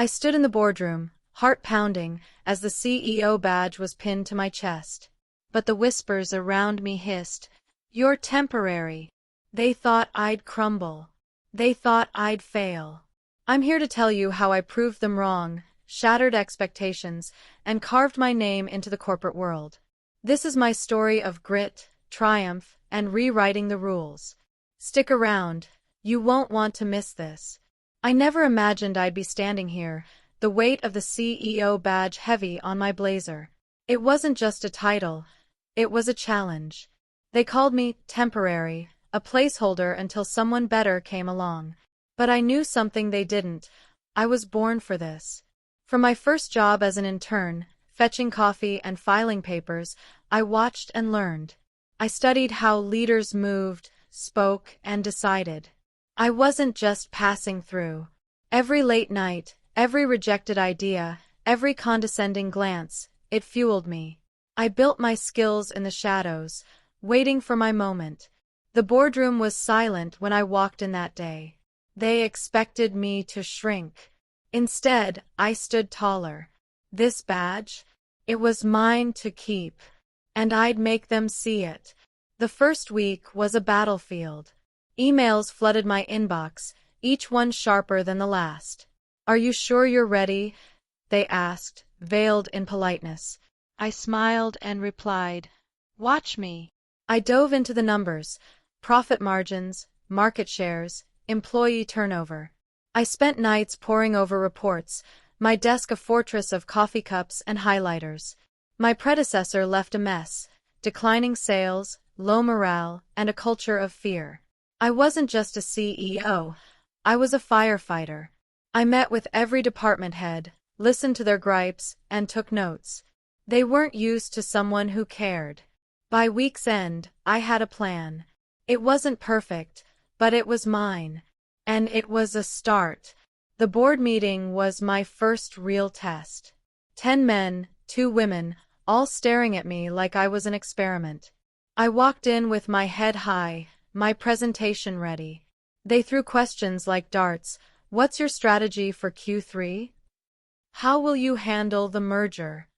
I stood in the boardroom, heart pounding, as the CEO badge was pinned to my chest. But the whispers around me hissed, "You're temporary." They thought I'd crumble. They thought I'd fail. I'm here to tell you how I proved them wrong, shattered expectations, and carved my name into the corporate world. This is my story of grit, triumph, and rewriting the rules. Stick around. You won't want to miss this. I never imagined I'd be standing here, the weight of the CEO badge heavy on my blazer. It wasn't just a title. It was a challenge. They called me temporary, a placeholder until someone better came along. But I knew something they didn't. I was born for this. From my first job as an intern, fetching coffee and filing papers, I watched and learned. I studied how leaders moved, spoke, and decided. I wasn't just passing through. Every late night, every rejected idea, every condescending glance, it fueled me. I built my skills in the shadows, waiting for my moment. The boardroom was silent when I walked in that day. They expected me to shrink. Instead, I stood taller. This badge? It was mine to keep. And I'd make them see it. The first week was a battlefield. Emails flooded my inbox, each one sharper than the last. "Are you sure you're ready?" they asked, veiled in politeness. I smiled and replied, "Watch me." I dove into the numbers, profit margins, market shares, employee turnover. I spent nights poring over reports, my desk a fortress of coffee cups and highlighters. My predecessor left a mess, declining sales, low morale, and a culture of fear. I wasn't just a CEO. I was a firefighter. I met with every department head, listened to their gripes, and took notes. They weren't used to someone who cared. By week's end, I had a plan. It wasn't perfect, but it was mine. And it was a start. The board meeting was my first real test. 10 men, 2 women, all staring at me like I was an experiment. I walked in with my head high, my presentation ready. They threw questions like darts. "What's your strategy for Q3? How will you handle the merger?"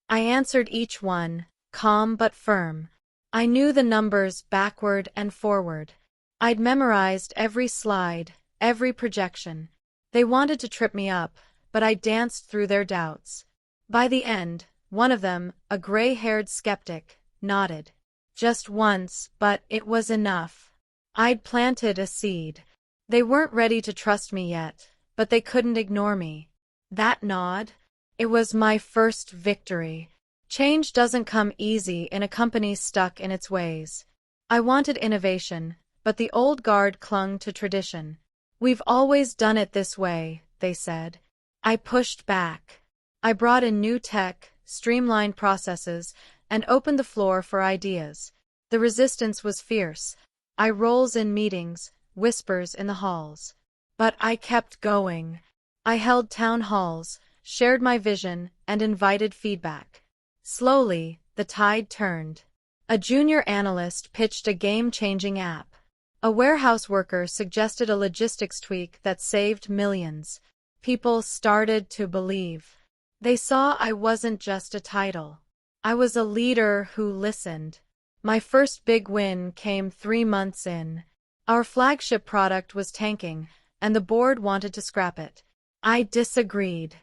I answered each one, calm but firm. I knew the numbers backward and forward. I'd memorized every slide, every projection. They wanted to trip me up, but I danced through their doubts. By the end, one of them, a gray-haired skeptic, nodded. Just once, but it was enough. I'd planted a seed. They weren't ready to trust me yet, but they couldn't ignore me. That nod? It was my first victory. Change doesn't come easy in a company stuck in its ways. I wanted innovation, but the old guard clung to tradition. "We've always done it this way," they said. I pushed back. I brought in new tech, streamlined processes, and opened the floor for ideas. The resistance was fierce. Eye rolls in meetings, whispers in the halls. But I kept going. I held town halls, shared my vision, and invited feedback. Slowly, the tide turned. A junior analyst pitched a game-changing app. A warehouse worker suggested a logistics tweak that saved millions. People started to believe. They saw I wasn't just a title. I was a leader who listened. My first big win came 3 months in. Our flagship product was tanking, and the board wanted to scrap it. I disagreed.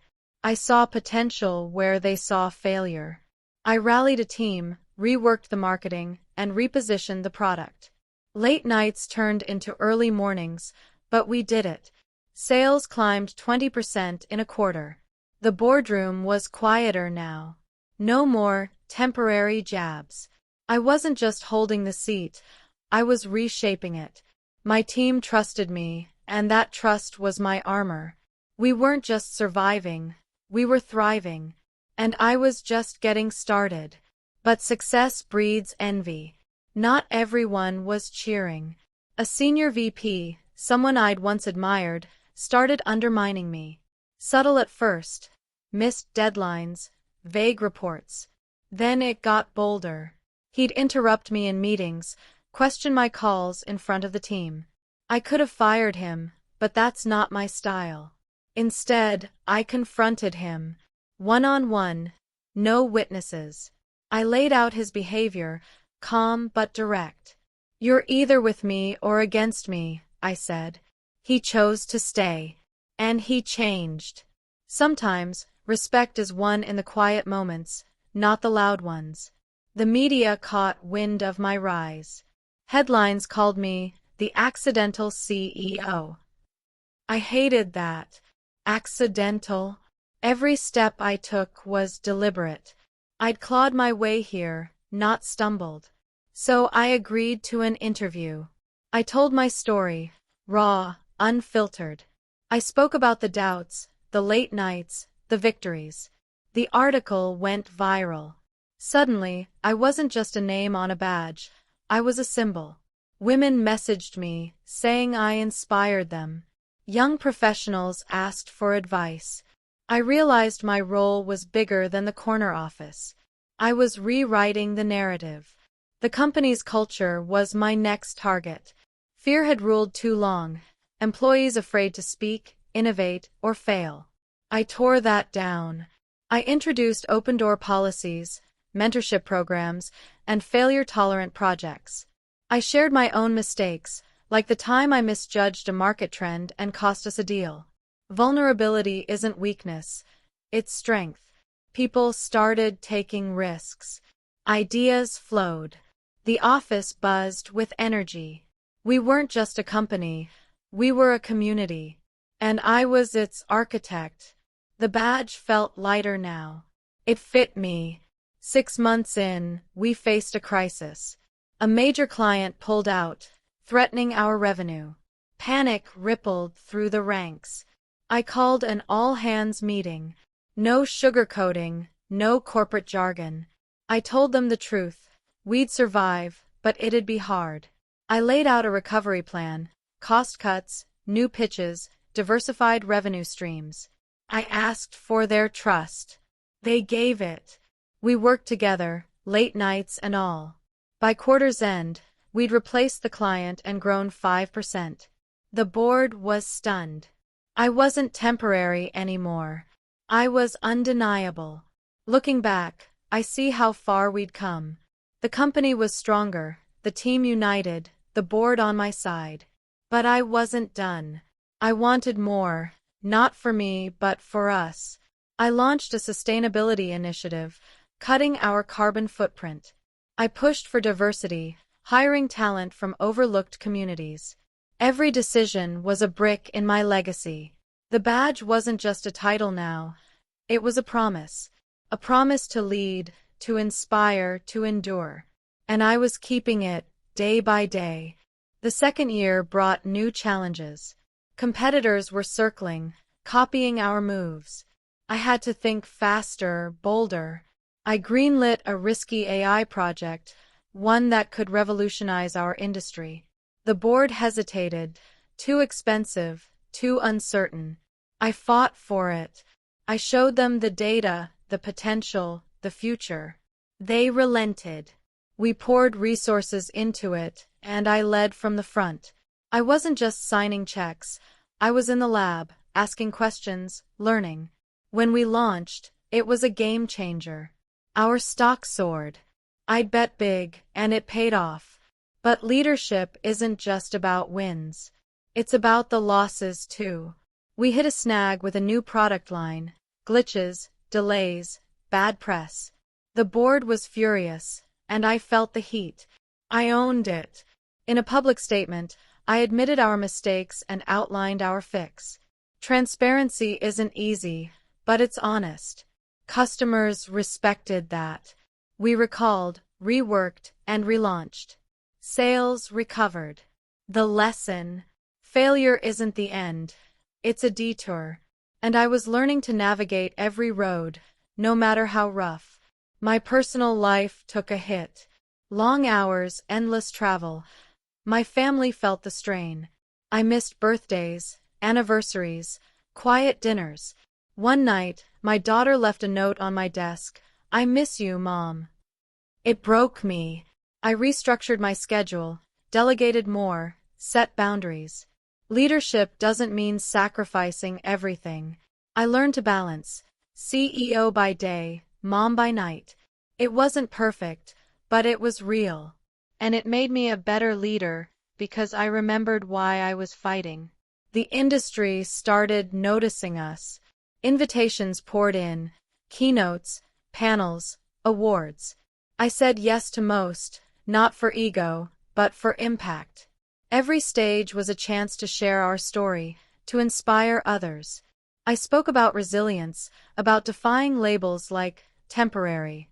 I saw potential where they saw failure. I rallied a team, reworked the marketing, and repositioned the product. Late nights turned into early mornings, but we did it. Sales climbed 20% in a quarter. The boardroom was quieter now. No more temporary jabs. I wasn't just holding the seat, I was reshaping it. My team trusted me, and that trust was my armor. We weren't just surviving, we were thriving. And I was just getting started. But success breeds envy. Not everyone was cheering. A senior VP, someone I'd once admired, started undermining me. Subtle at first. Missed deadlines, vague reports. Then it got bolder. He'd interrupt me in meetings, question my calls in front of the team. I could have fired him, but that's not my style. Instead, I confronted him. One-on-one, no witnesses. I laid out his behavior, calm but direct. You're either with me or against me, I said. He chose to stay. And he changed. Sometimes, respect is won in the quiet moments, not the loud ones. The media caught wind of my rise. Headlines called me the accidental CEO. I hated that. Accidental. Every step I took was deliberate. I'd clawed my way here, not stumbled. So I agreed to an interview. I told my story, raw, unfiltered. I spoke about the doubts, the late nights, the victories. The article went viral. Suddenly, I wasn't just a name on a badge. I was a symbol. Women messaged me, saying I inspired them. Young professionals asked for advice. I realized my role was bigger than the corner office. I was rewriting the narrative. The company's culture was my next target. Fear had ruled too long. Employees afraid to speak, innovate, or fail. I tore that down. I introduced open-door policies, mentorship programs, and failure-tolerant projects. I shared my own mistakes, like the time I misjudged a market trend and cost us a deal. Vulnerability isn't weakness, it's strength. People started taking risks. Ideas flowed. The office buzzed with energy. We weren't just a company, we were a community. And I was its architect. The badge felt lighter now. It fit me. 6 months in, we faced a crisis. A major client pulled out, threatening our revenue. Panic rippled through the ranks. I called an all-hands meeting. No sugarcoating, no corporate jargon. I told them the truth. We'd survive, but it'd be hard. I laid out a recovery plan, cost cuts, new pitches, diversified revenue streams. I asked for their trust. They gave it. We worked together, late nights and all. By quarter's end, we'd replaced the client and grown 5%. The board was stunned. I wasn't temporary anymore. I was undeniable. Looking back, I see how far we'd come. The company was stronger, the team united, the board on my side. But I wasn't done. I wanted more, not for me but for us. I launched a sustainability initiative, cutting our carbon footprint. I pushed for diversity, hiring talent from overlooked communities. Every decision was a brick in my legacy. The badge wasn't just a title now. It was a promise. A promise to lead, to inspire, to endure. And I was keeping it, day by day. The second year brought new challenges. Competitors were circling, copying our moves. I had to think faster, bolder. I greenlit a risky AI project, one that could revolutionize our industry. The board hesitated. Too expensive, too uncertain. I fought for it. I showed them the data, the potential, the future. They relented. We poured resources into it, and I led from the front. I wasn't just signing checks. I was in the lab, asking questions, learning. When we launched, it was a game changer. Our stock soared. I'd bet big, and it paid off. But leadership isn't just about wins. It's about the losses, too. We hit a snag with a new product line. Glitches, delays, bad press. The board was furious, and I felt the heat. I owned it. In a public statement, I admitted our mistakes and outlined our fix. Transparency isn't easy, but it's honest. Customers respected that. We recalled, reworked, and relaunched. Sales recovered. The lesson: failure isn't the end. It's a detour. And I was learning to navigate every road, no matter how rough. My personal life took a hit. Long hours, endless travel. My family felt the strain. I missed birthdays, anniversaries, quiet dinners. One night, my daughter left a note on my desk. "I miss you, Mom." It broke me. I restructured my schedule, delegated more, set boundaries. Leadership doesn't mean sacrificing everything. I learned to balance. CEO by day, mom by night. It wasn't perfect, but it was real. And it made me a better leader because I remembered why I was fighting. The industry started noticing us. Invitations poured in, keynotes, panels, awards. I said yes to most, not for ego, but for impact. Every stage was a chance to share our story, to inspire others. I spoke about resilience, about defying labels like temporary.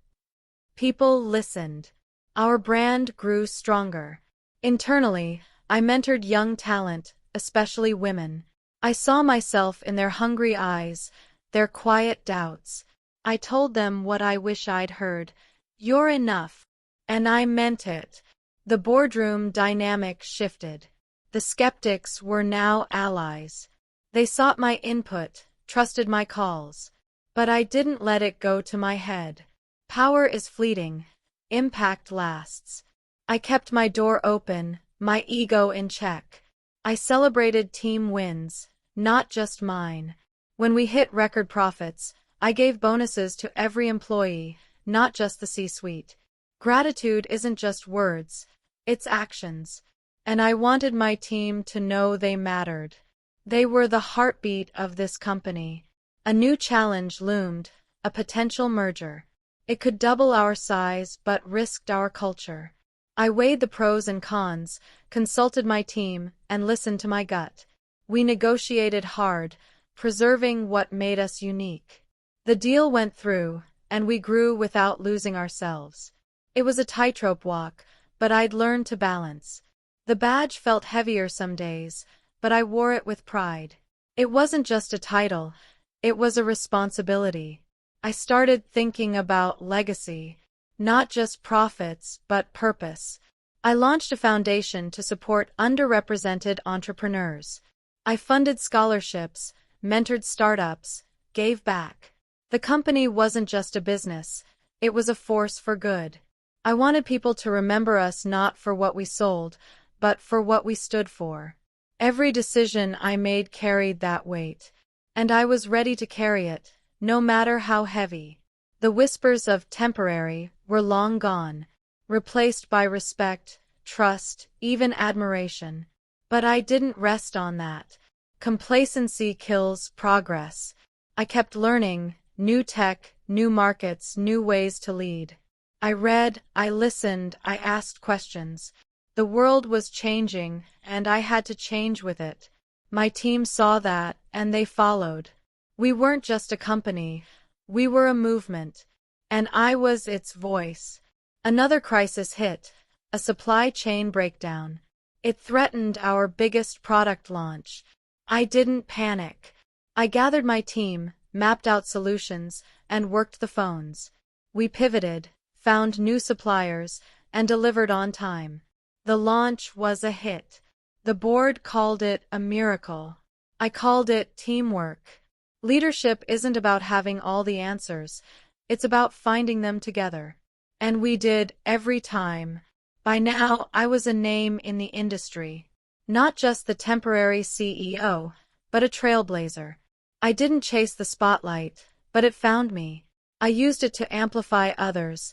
People listened. Our brand grew stronger. Internally, I mentored young talent, especially women. I saw myself in their hungry eyes, their quiet doubts. I told them what I wish I'd heard. You're enough. And I meant it. The boardroom dynamic shifted. The skeptics were now allies. They sought my input, trusted my calls. But I didn't let it go to my head. Power is fleeting. Impact lasts. I kept my door open, my ego in check. I celebrated team wins, not just mine. When we hit record profits, I gave bonuses to every employee, not just the C-suite. Gratitude isn't just words, it's actions. And I wanted my team to know they mattered. They were the heartbeat of this company. A new challenge loomed, a potential merger. It could double our size but risked our culture. I weighed the pros and cons, consulted my team, and listened to my gut. We negotiated hard, preserving what made us unique. The deal went through, and we grew without losing ourselves. It was a tightrope walk, but I'd learned to balance. The badge felt heavier some days, but I wore it with pride. It wasn't just a title, it was a responsibility. I started thinking about legacy, not just profits, but purpose. I launched a foundation to support underrepresented entrepreneurs. I funded scholarships, mentored startups, gave back. The company wasn't just a business, it was a force for good. I wanted people to remember us not for what we sold, but for what we stood for. Every decision I made carried that weight, and I was ready to carry it, no matter how heavy. The whispers of temporary were long gone, replaced by respect, trust, even admiration. But I didn't rest on that. Complacency kills progress. I kept learning, new tech, new markets, new ways to lead. I read, I listened, I asked questions. The world was changing, and I had to change with it. My team saw that, and they followed. We weren't just a company, we were a movement, and I was its voice. Another crisis hit, a supply chain breakdown. It threatened our biggest product launch. I didn't panic. I gathered my team, mapped out solutions, and worked the phones. We pivoted, found new suppliers, and delivered on time. The launch was a hit. The board called it a miracle. I called it teamwork. Leadership isn't about having all the answers. It's about finding them together. And we did every time. By now, I was a name in the industry. Not just the temporary CEO, but a trailblazer. I didn't chase the spotlight, but it found me. I used it to amplify others,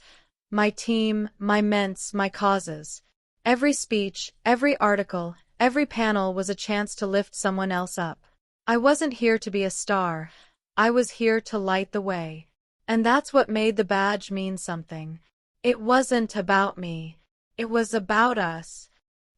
my team, my ments, my causes. Every speech, every article, every panel was a chance to lift someone else up. I wasn't here to be a star. I was here to light the way. And that's what made the badge mean something. It wasn't about me. It was about us.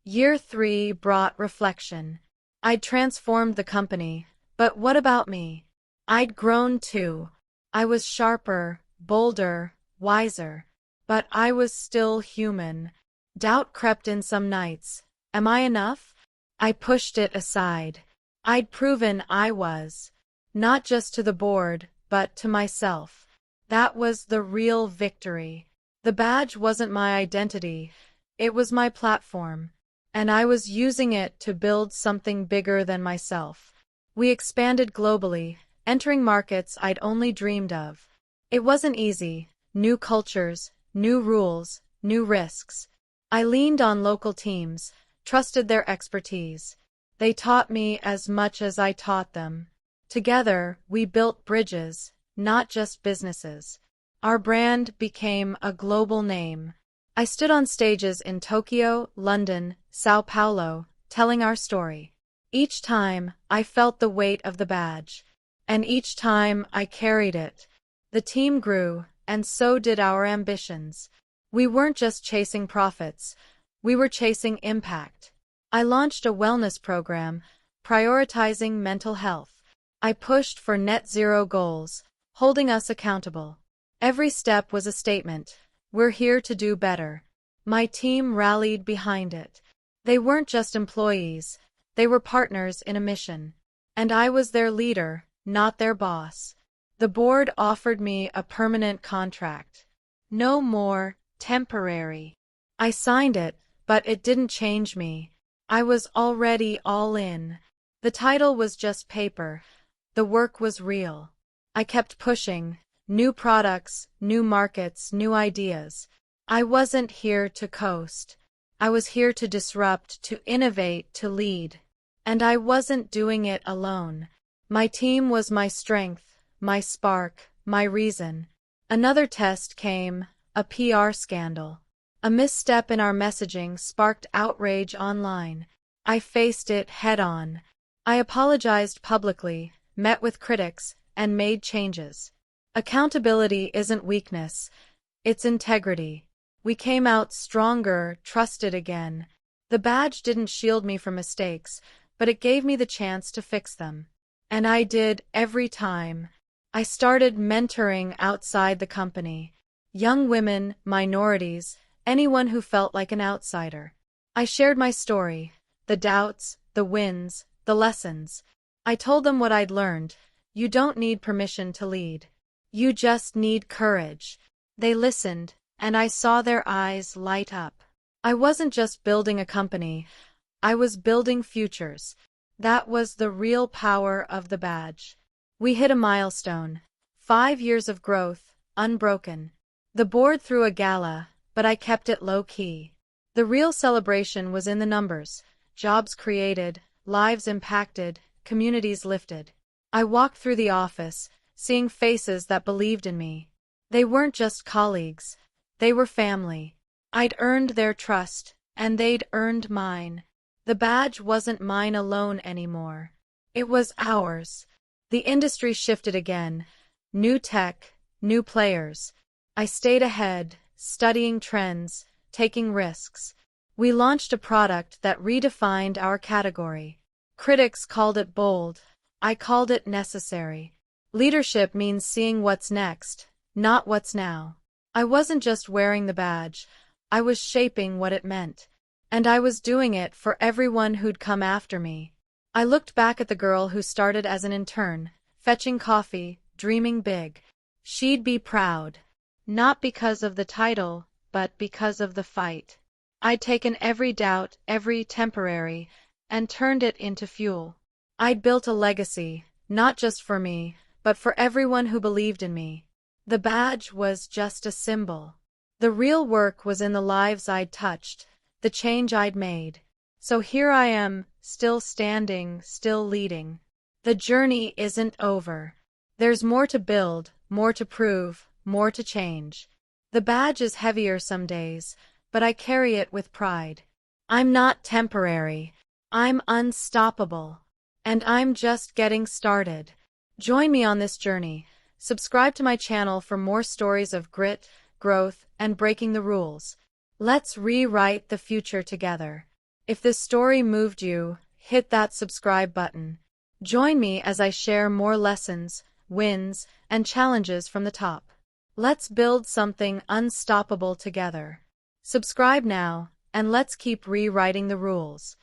Year 3 brought reflection. I'd transformed the company, but what about me? I'd grown too. I was sharper, bolder, wiser. But I was still human. Doubt crept in some nights. Am I enough? I pushed it aside. I'd proven I was. Not just to the board, but to myself. That was the real victory. The badge wasn't my identity. It was my platform. And I was using it to build something bigger than myself. We expanded globally, entering markets I'd only dreamed of. It wasn't easy. New cultures, new rules, new risks. I leaned on local teams, trusted their expertise. They taught me as much as I taught them. Together, we built bridges, not just businesses. Our brand became a global name. I stood on stages in Tokyo, London, Sao Paulo, telling our story. Each time, I felt the weight of the badge. And each time I carried it. The team grew, and so did our ambitions. We weren't just chasing profits. We were chasing impact. I launched a wellness program, prioritizing mental health. I pushed for net zero goals, holding us accountable. Every step was a statement. We're here to do better. My team rallied behind it. They weren't just employees. They were partners in a mission. And I was their leader, not their boss. The board offered me a permanent contract. No more temporary. I signed it, but it didn't change me. I was already all in. The title was just paper. The work was real. I kept pushing. New products, new markets, new ideas. I wasn't here to coast. I was here to disrupt, to innovate, to lead. And I wasn't doing it alone. My team was my strength, my spark, my reason. Another test came, a PR scandal. A misstep in our messaging sparked outrage online. I faced it head-on. I apologized publicly, met with critics, and made changes. Accountability isn't weakness, it's integrity. We came out stronger, trusted again. The badge didn't shield me from mistakes, but it gave me the chance to fix them. And I did every time. I started mentoring outside the company. Young women, minorities, anyone who felt like an outsider. I shared my story, the doubts, the wins, the lessons. I told them what I'd learned. You don't need permission to lead. You just need courage. They listened, and I saw their eyes light up. I wasn't just building a company. I was building futures. That was the real power of the badge. We hit a milestone. 5 years of growth, unbroken. The board threw a gala, but I kept it low-key. The real celebration was in the numbers. Jobs created, lives impacted, communities lifted. I walked through the office, seeing faces that believed in me. They weren't just colleagues. They were family. I'd earned their trust, and they'd earned mine. The badge wasn't mine alone anymore. It was ours. The industry shifted again. New tech, new players. I stayed ahead, studying trends, taking risks. We launched a product that redefined our category. Critics called it bold. I called it necessary. Leadership means seeing what's next, not what's now. I wasn't just wearing the badge. I was shaping what it meant. And I was doing it for everyone who'd come after me. I looked back at the girl who started as an intern, fetching coffee, dreaming big. She'd be proud. Not because of the title, but because of the fight. I'd taken every doubt, every temporary, and turned it into fuel. I'd built a legacy, not just for me, but for everyone who believed in me. The badge was just a symbol. The real work was in the lives I'd touched, the change I'd made. So here I am, still standing, still leading. The journey isn't over. There's more to build, more to prove, more to change. The badge is heavier some days, but I carry it with pride. I'm not temporary. I'm unstoppable. And I'm just getting started. Join me on this journey. Subscribe to my channel for more stories of grit, growth, and breaking the rules. Let's rewrite the future together. If this story moved you, hit that subscribe button. Join me as I share more lessons, wins, and challenges from the top. Let's build something unstoppable together. Subscribe now, and let's keep rewriting the rules.